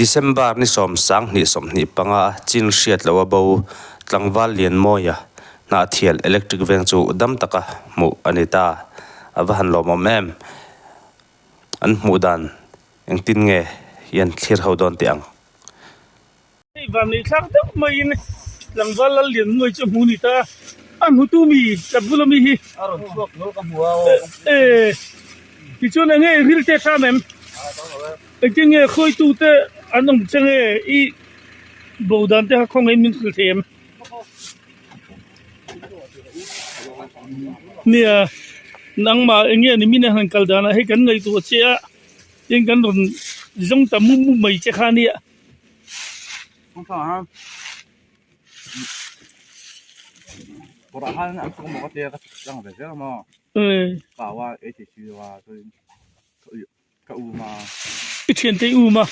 December ni som sang ni som ni panga chin hriat lo bo tlangwal lian moya na thial electric van chu dam taka mu anita avahan lo mom em an mu dan eng tin nge yan thlir ho don tiang van ni thak tak mai ni tlangwal lian moi chu mu ni ta an hu tu mi kabula mi hi aron chuak no ka hua ti chu na nge ril te tha mem ti nge khoi tu te anong chenge I bodan te khong ai min thil them nia nang ma nge ni min han kal dana he kan ngai tu chia ing kan ron zong ta mu mai che kha ni không phải ha bora han ang ko mo ka te ka lang be se mo pa wa e ti chi wa so ka u ma I thian te u ma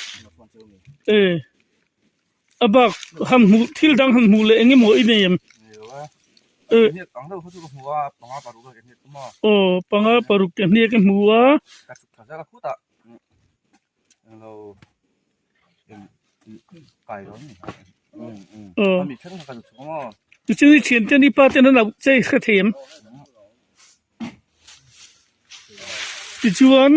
abak han mu thil dang han mu le enge mo I nem ni ang do khu ko hua pa nga pa ru ka ni mo panga paruk ke ni ke mu wa ka su ka ja khu ta lo kai ro ni mi chen ka su mo ti chu ni thian te ni pa te na na chei kha them ti chuan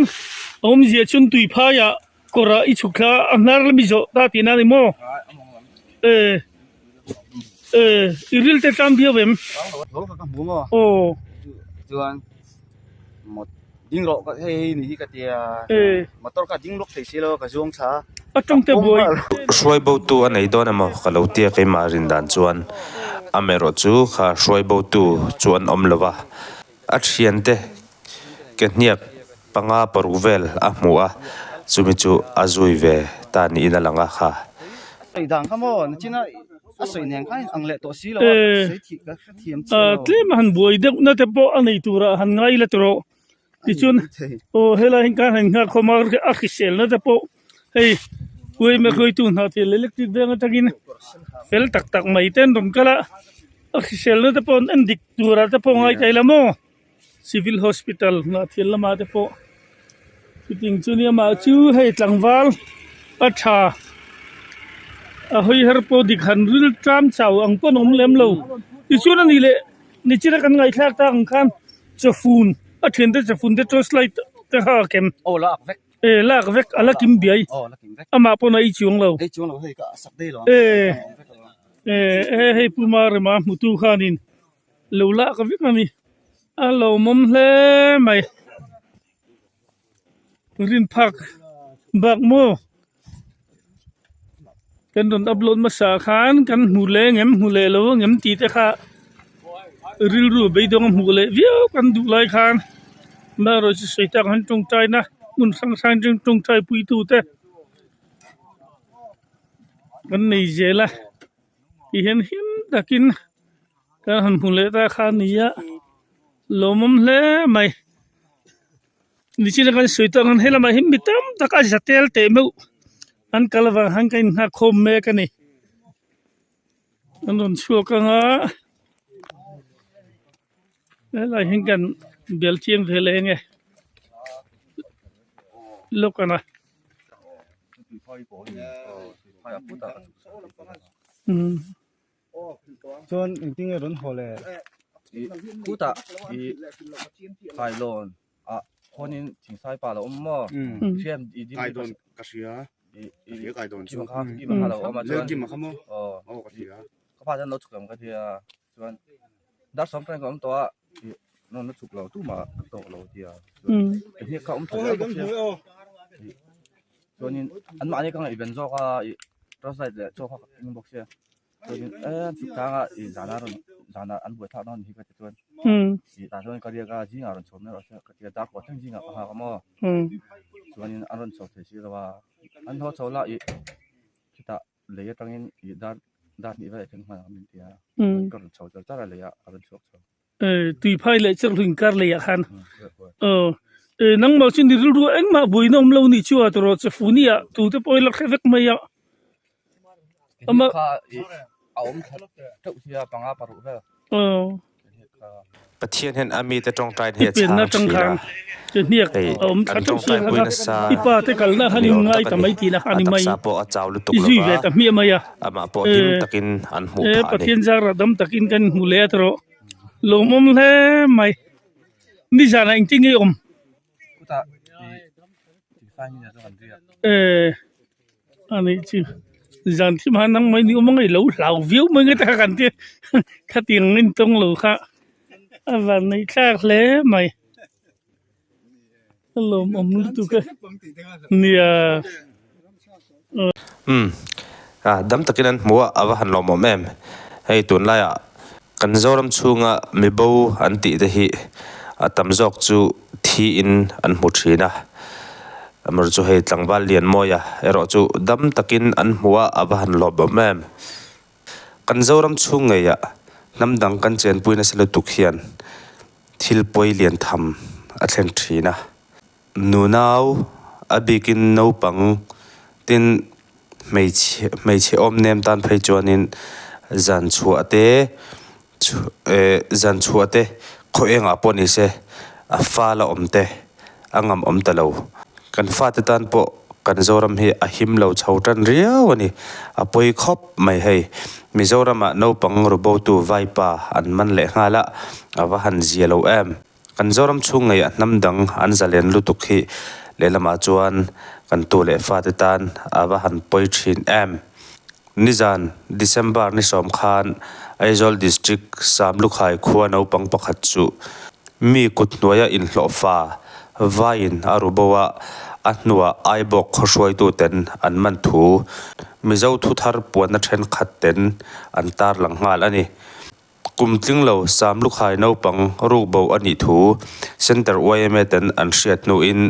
om je chun tui pha ya kora I chukha anar le mi zo ta ti na ni mo iril te tam bia vem lo ka mu mo chuan một ding ro ka he ni ka tia motor ka ding lok thei silo ka zong cha atong te boy roi bo tu anei don amo kalo tia ke ma rin dan chuan amero chu kha roi bo tu chuan om lova a thian te ke niap panga paruvel a hmua chumi chu azui ve ta ni ina langa kha ai dang ka mo china a soi neng kai ang le to si lo sei thi ka thiam chi tlem han boy de na te po anei tura han ngai la tro ti chun hela hin kan han nga khomar ke akhisel na te po hei oi me khoi tu na te electric beng atagin fel tak tak mai ten ron kala akhisel na te po an dik tura te po ngai kai lamo civil hospital na thil lama te po ting chu ni ma chu hei tlangwal atha a hoi har po dikhan ril tram chau ang pon om lem lo ti chu na ni le ni chira kan ngai thak ta ang khan chafun a then te chafun te torchlight te ha kem la vek lak vek ala kim biai la kim vek ama po na I chuang lo ei chuang lo hei ka sak dei lo hei puma re ma mutu khanin lo la ka vek na ni a lo mom hle mai rin phak bak mo kan don upload ma sa khan kan hule ngem hule lo ngem ti te kha ril ru be dong hule view kan du lai khan ma ro si sei ta han tung tai na mun sang sang jing tung tai pui tu te kan nei je la I hen hin dakin ka han hule ta khan ni ya lo mom hle mai ni chi kan sei ta kan hela mai him bitam ta ka jatel te meu an kalawang hang kain ha khom me ka ni an ron chua ka nga lai hin kan bel chiang vele nge lokana chon ting ron hole ku ta I kai lon a honin thing sai pa lo mo siam I di kai don kasia ye kai don chu ki ma lo ma le ki ma khamo kasia ka pa jan lo chukam ka dia chuan dar som tang kom to a no no chuk lo tu ma to lo dia ni ka to chuanin an ma ni ka event zo ka prosite le cho ka inbox ya chuanin chuk ta ga I zana an bu tha non hi ka chuan ta chuan ka dia ka ji nga ron chom na ro ka dia ta ko thang ji nga ha ka mo chuanin an ron chok the si lawa an ho chola I kita le ya tangin I dar ni va thang ma min tia ka ron chok cha ra le ya an ron chok tùy phai le chak ring kar le ya khan nang ma chin ril ru eng ma bui nom lo ni chu atro che funia tu te poi la khevek ma ya ama a om thau sia panga paru ve pathian hen ami te tong trai hi he pen na chang tang khan thina che niak Hey, tha kan chau tong sia tai puina sa ipa te kal na han ngai ta mai ti na han mai sa po a chaw lu tuk izui ve ta mi maya ama po him takin an mu pha ni pathian jar radam takin kan hule tro lomom le mai ni jana ing tingi kuta di 5 minutes kan dia ani chi jan thi ma nang mai ni ngai lo lau view mai ngai ta kan ti kha ting nin tong lo kha awan nei thak le mai lom lu tu ka nia dam takin an muwa awa han lo mo mem hei tun la ya kan zoram chunga mi bo an ti de hi atam jok chu thi in an mu thina amar chu hei tlangwal lian moya ero chu dam takin an muwa awa han lo bo mem kan zoram chunga ya namdang kan chen puina selo tuk hian thil poi lian tham a thlen thina nunau abikin no pang tin mei che om nem tan phei chuanin zan chuate kho enga poni se a fa la omte angam om talo kan fa te tan po kan zoram hi a him lo chhotan riaw ani a poi khop mai hei mizorama no pang robo tu vaipa an man le ngala awa han zialo em kan zoram chungai namdang an zalen lutuk hi lelama chuan kan tu le fa te tan awa han poi thin em nizan December ni som khan Aizawl district Samlukhai khuwa no pang pakhat chu mi kut noya in hlo fa vain arubawa ahnua aibok khosoi tu ten an man thu mizo thu thar puan then khat ten an tar lang ngal ani kumtling lo Samlukhai no pang rukbo ani thu center OMA ten an hriat nu in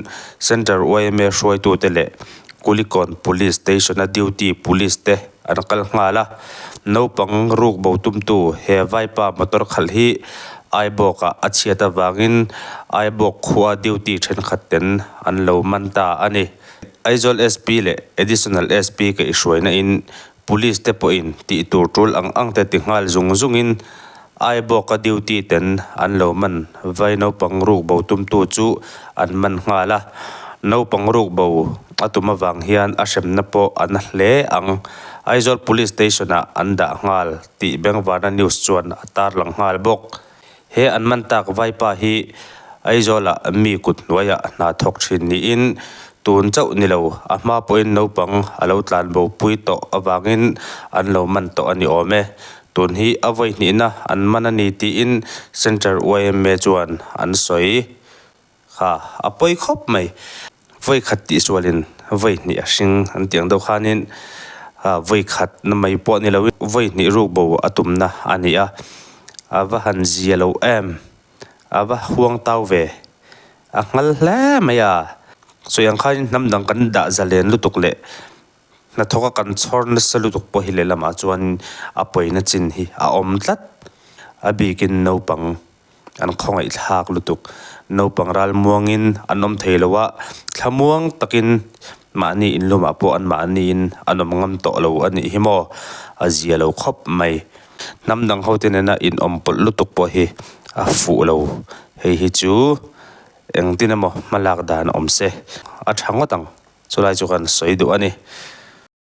center OMA hroi tu tele Kulikon police station a duty police te an kal ngala no pang rukbo tumtu he vaipa motor khal hi aiboka achiata wangin aibok khuwa duty then khaten an lo manta ani Aizawl SP le additional SP ke ishuaina in police te po in ti tur tul ang te tingal zungin aiboka duty ten an lo man vai no pang rukbo tumtu chu an man ngala no pang rukbo atuma wang hian a hrem na po an hle ang Aizawl police station a anda ngal ti bengwana news chuan atar lang ngal bok he an man tak vaipa hi Aizawl a mi kut noya na thok thin ni in tun chau ni lo a ma poin no pang alo tlan bo pui to awangin an lo man to ani ome tun hi avoi ni na an manani ti in center OMA chuan an soi kha apoi khop mai voi khat ti swalin voi ni a hring an tiang do khanin voi khat na mai po ni lo voi ni ru bo atumna ania ava han zialo em ava huang tau ve a ngal hle maya soyang khain namdang kan da zalen lutuk le na thoka kan chorna salutuk po hi le lama chuan apoi na chin hi a om tlat abikin no pang an khongai thak lutuk no pang ral muangin anom theilowa thlamuang takin mani in luma po an mani in anom ngam to lo ani himo azialo khop mai namdang hoten na in ompol lutuk po hi a fu lo hei hi chu eng tinamo malak dan omse a thangotang chulai chu kan soidu ani